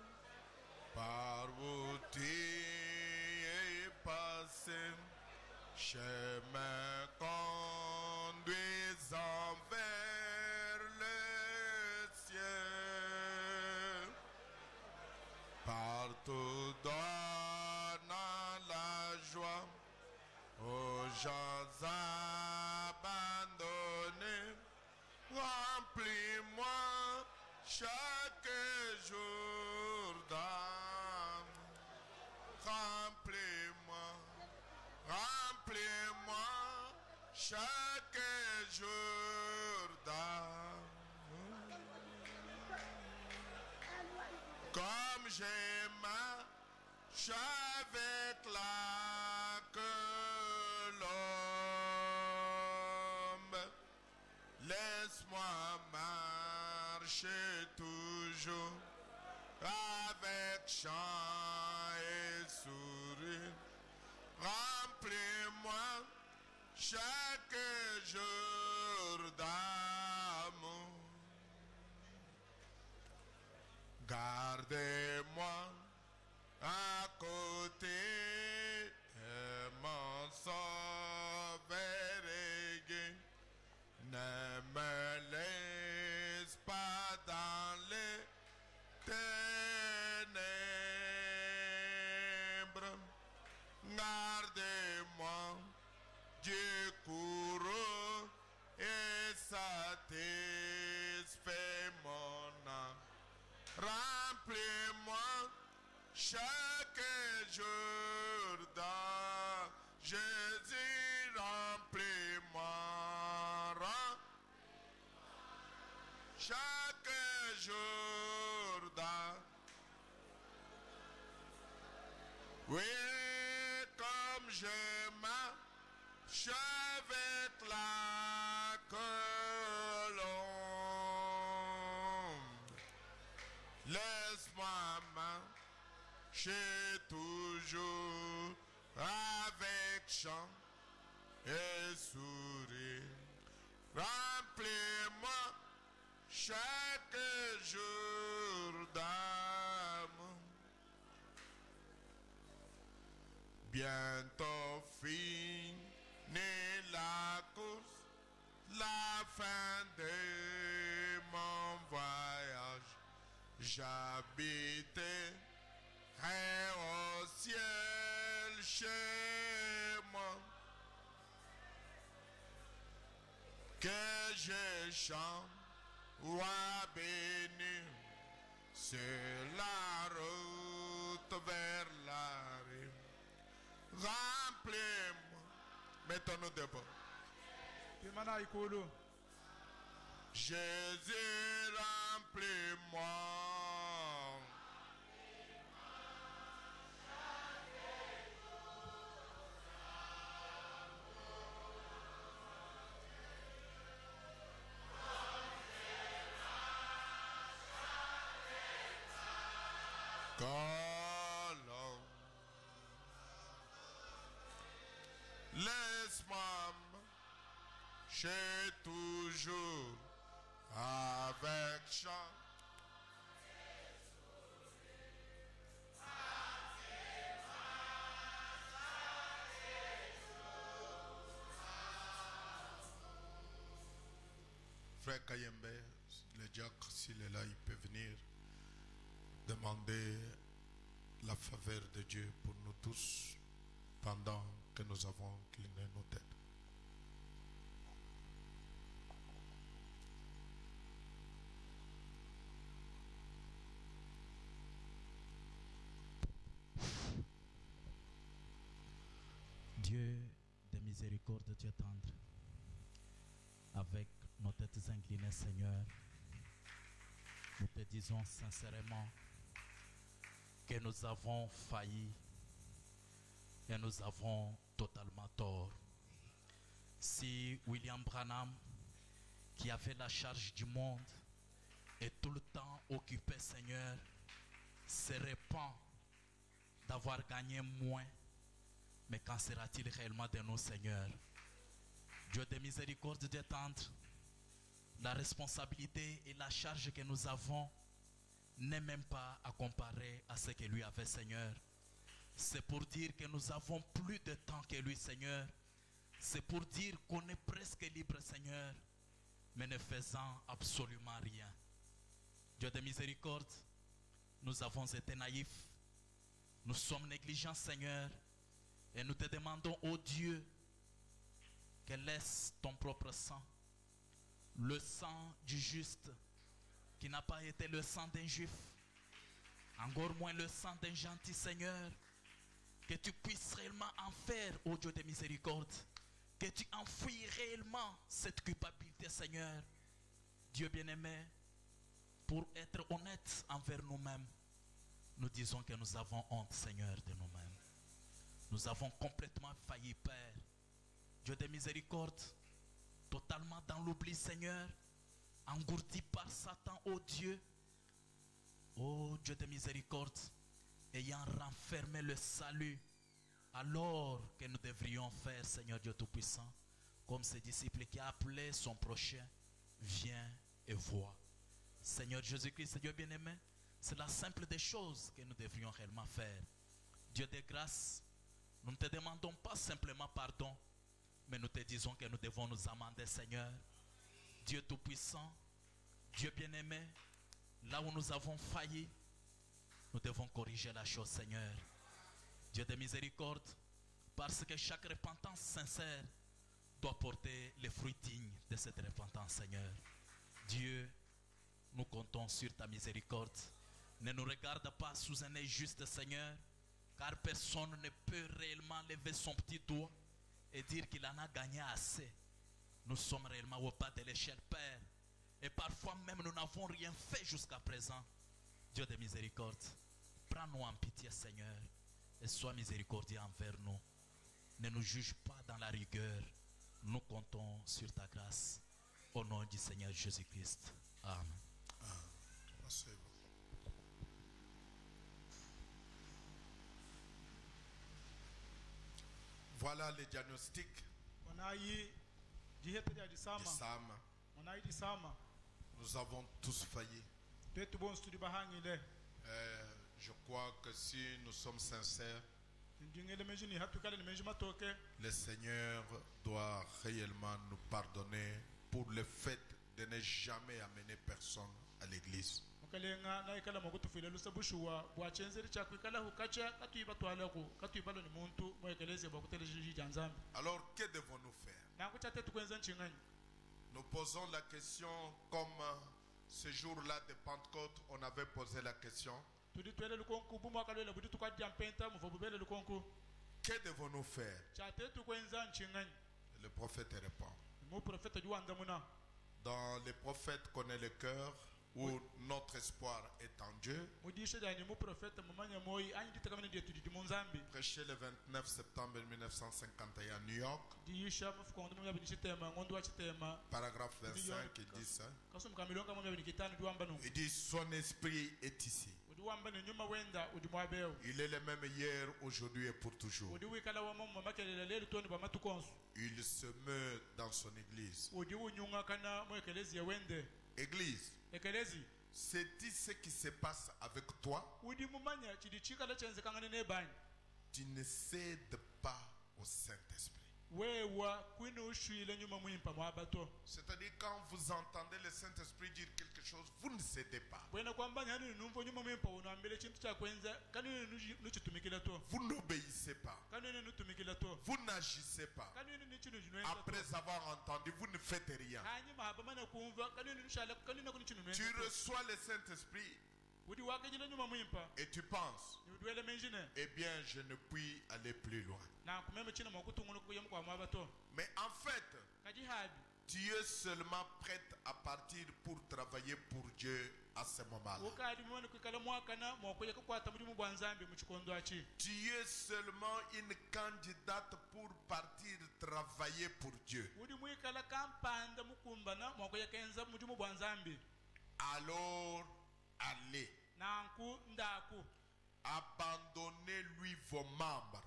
par où tu es passé, chemin conduisant vers le ciel. Partout donnant la joie aux gens abandonnés, remplis-moi chaque jour d'âme. Remplis-moi, remplis-moi chaque jour d'âme. Comme j'ai marché avec la colombe, laisse-moi marcher toujours avec chant et sourire. Remplis-moi chaque jour d'amour. Gardez-moi à côté de mon sauveur aiguë. Ne me laisse pas dans les ténèbres. Gardez-moi du courroux et satisfait mon âme. Remplis-moi chaque jour dans Jésus, remplis-moi chaque jour dans. Oui, comme je marche avec la colombe, laisse-moi marcher toujours avec chant et sourire. Remplis-moi chaque jour d'âme. Bientôt fini la course, la fin de mon voyage. J'habitais au ciel chez moi. Que je chante, roi béni, sur la route vers la rive. Remplis-moi. Mettons-nous debout. Jésus, remplis-moi. Laisse-moi marcher toujours avec chant. Frère Kayembe, le diacre, s'il est là, il peut venir demander la faveur de Dieu pour nous tous pendant que nous avons incliné nos têtes. Dieu de miséricorde, Dieu tendre, avec nos têtes inclinées, Seigneur, nous te disons sincèrement que nous avons failli et nous avons totalement tort. Si William Branham, qui avait la charge du monde et tout le temps occupé, Seigneur, se répand d'avoir gagné moins, mais qu'en sera-t-il réellement de nous, Seigneur? Dieu de miséricorde, Dieu tendre, la responsabilité et la charge que nous avons n'est même pas à comparer à ce que lui avait, Seigneur. C'est pour dire que nous avons plus de temps que lui, Seigneur. C'est pour dire qu'on est presque libre, Seigneur, mais ne faisant absolument rien. Dieu de miséricorde, nous avons été naïfs. Nous sommes négligents, Seigneur. Et nous te demandons, ô Dieu, que laisse ton propre sang, le sang du juste, qui n'a pas été le sang d'un juif, encore moins le sang d'un gentil, Seigneur, que tu puisses réellement en faire, ô Dieu de miséricorde, que tu enfuis réellement cette culpabilité, Seigneur. Dieu bien-aimé, pour être honnête envers nous-mêmes, nous disons que nous avons honte, Seigneur, de nous-mêmes. Nous avons complètement failli, Père. Dieu de miséricorde, totalement dans l'oubli, Seigneur, engourdi par Satan, ô Dieu. Ô Dieu de miséricorde, ayant renfermé le salut, alors que nous devrions faire, Seigneur Dieu Tout-Puissant, comme ce disciple qui a appelé son prochain, viens et vois. Seigneur Jésus-Christ, Dieu bien-aimé, c'est la simple des choses que nous devrions réellement faire. Dieu de grâce, nous ne te demandons pas simplement pardon, mais nous te disons que nous devons nous amender, Seigneur. Dieu Tout-Puissant, Dieu bien-aimé, là où nous avons failli, nous devons corriger la chose, Seigneur. Dieu de miséricorde, parce que chaque repentance sincère doit porter les fruits dignes de cette repentance, Seigneur. Dieu, nous comptons sur ta miséricorde. Ne nous regarde pas sous un œil juste, Seigneur, car personne ne peut réellement lever son petit doigt et dire qu'il en a gagné assez. Nous sommes réellement au bas de l'échelle, Père. Et parfois même nous n'avons rien fait jusqu'à présent. Dieu de miséricorde, prends-nous en pitié, Seigneur, et sois miséricordieux envers nous. Ne nous juge pas dans la rigueur. Nous comptons sur ta grâce. Au nom du Seigneur Jésus-Christ. Amen. Voilà les diagnostics du Sam. Nous avons tous failli. Je crois que si nous sommes sincères, le Seigneur doit réellement nous pardonner pour le fait de ne jamais amener personne à l'église. Alors que devons-nous faire? Nous posons la question comme ce jour-là de Pentecôte, on avait posé la question. Que devons-nous faire? Le prophète répond. Dans les prophètes connaît le cœur, où notre espoir est en Dieu. Prêché le 29 septembre 1951 à New York. Paragraphe 25, il dit ça. Il dit son esprit est ici. Il est le même hier, aujourd'hui et pour toujours. Il se meut dans son église. Église, c'est ce qui se passe avec toi. Tu ne cèdes pas au Saint-Esprit. C'est-à-dire quand vous entendez le Saint-Esprit dire quelque chose, vous ne cédez pas. Vous n'obéissez pas. Vous n'agissez pas. Après avoir entendu, vous ne faites rien. Tu reçois le Saint-Esprit et tu penses, eh bien je ne puis aller plus loin. Mais en fait, tu es seulement prête à partir pour travailler pour Dieu à ce moment-là. Tu es seulement une candidate pour partir travailler pour Dieu. Alors, allez. Abandonnez-lui vos membres.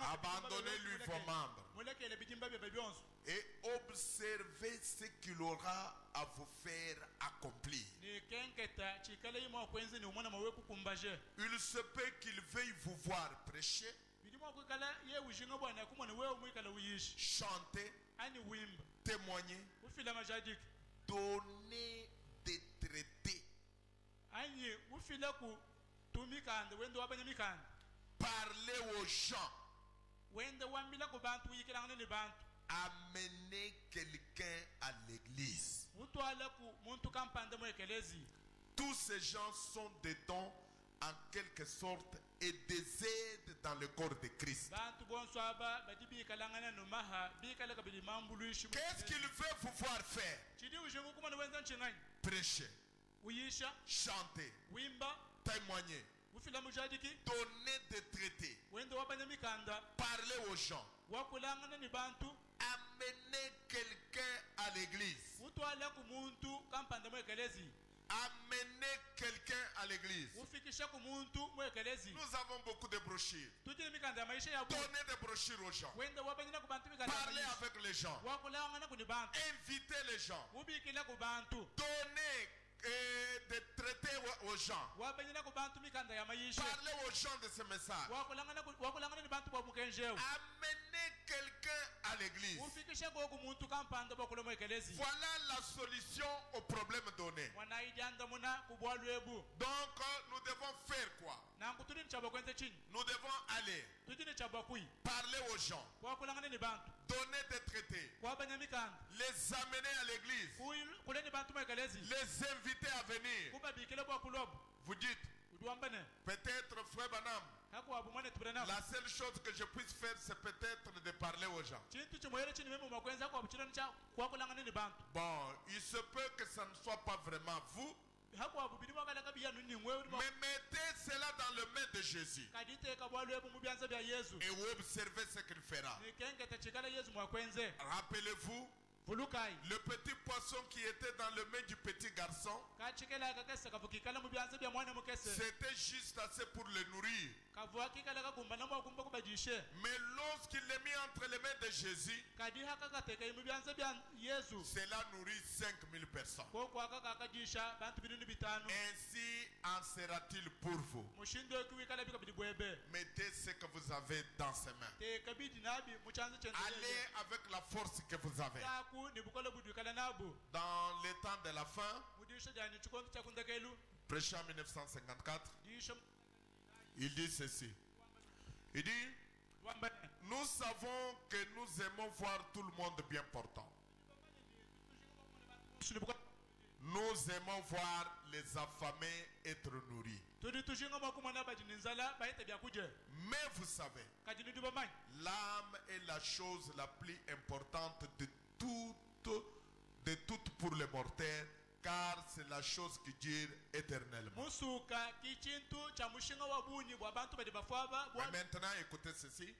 Abandonnez-lui vos membres. Et observez ce qu'il aura à vous faire accomplir. Il se peut qu'il veuille vous voir prêcher, chanter, témoigner, donner des traités, parler aux gens, amener quelqu'un à l'église. Tous ces gens sont des dons en quelque sorte et des aides dans le corps de Christ. Qu'est-ce qu'il veut vous voir faire? Prêcher, chanter, témoigner, donner des traités, parler aux gens, amener quelqu'un à l'église. Amener quelqu'un à l'église. Nous avons beaucoup de brochures. Donnez des brochures aux gens. Parlez avec les gens. Invitez les gens. Donnez des traités aux gens. Parlez aux gens de ce message. Amenez quelqu'un à l'église. Voilà la solution au problème donné. Donc nous devons faire quoi? Nous devons aller parler aux gens, donner des traités, les amener à l'église, les inviter à venir. Vous dites, peut-être frère Branham, la seule chose que je puisse faire, c'est peut-être de parler aux gens. Bon, il se peut que ça ne soit pas vraiment vous, mais mettez cela dans le main de Jésus et vous observez ce qu'il fera. Rappelez-vous le petit poisson qui était dans le main du petit garçon, c'était juste assez pour le nourrir. Mais lorsqu'il l'a mis entre les mains de Jésus, cela nourrit 5000 personnes. Ainsi en sera-t-il pour vous. Mettez ce que vous avez dans ses mains. Allez avec la force que vous avez. Dans les temps de la fin, prêché en 1954, il dit ceci. Il dit, nous savons que nous aimons voir tout le monde bien portant. Nous aimons voir les affamés être nourris. Mais vous savez, l'âme est la chose la plus importante de toutes pour les mortels, car c'est la chose qui dure éternellement. Mais maintenant, écoutez ceci.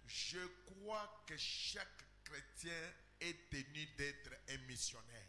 Je crois que chaque chrétien est tenu d'être un missionnaire.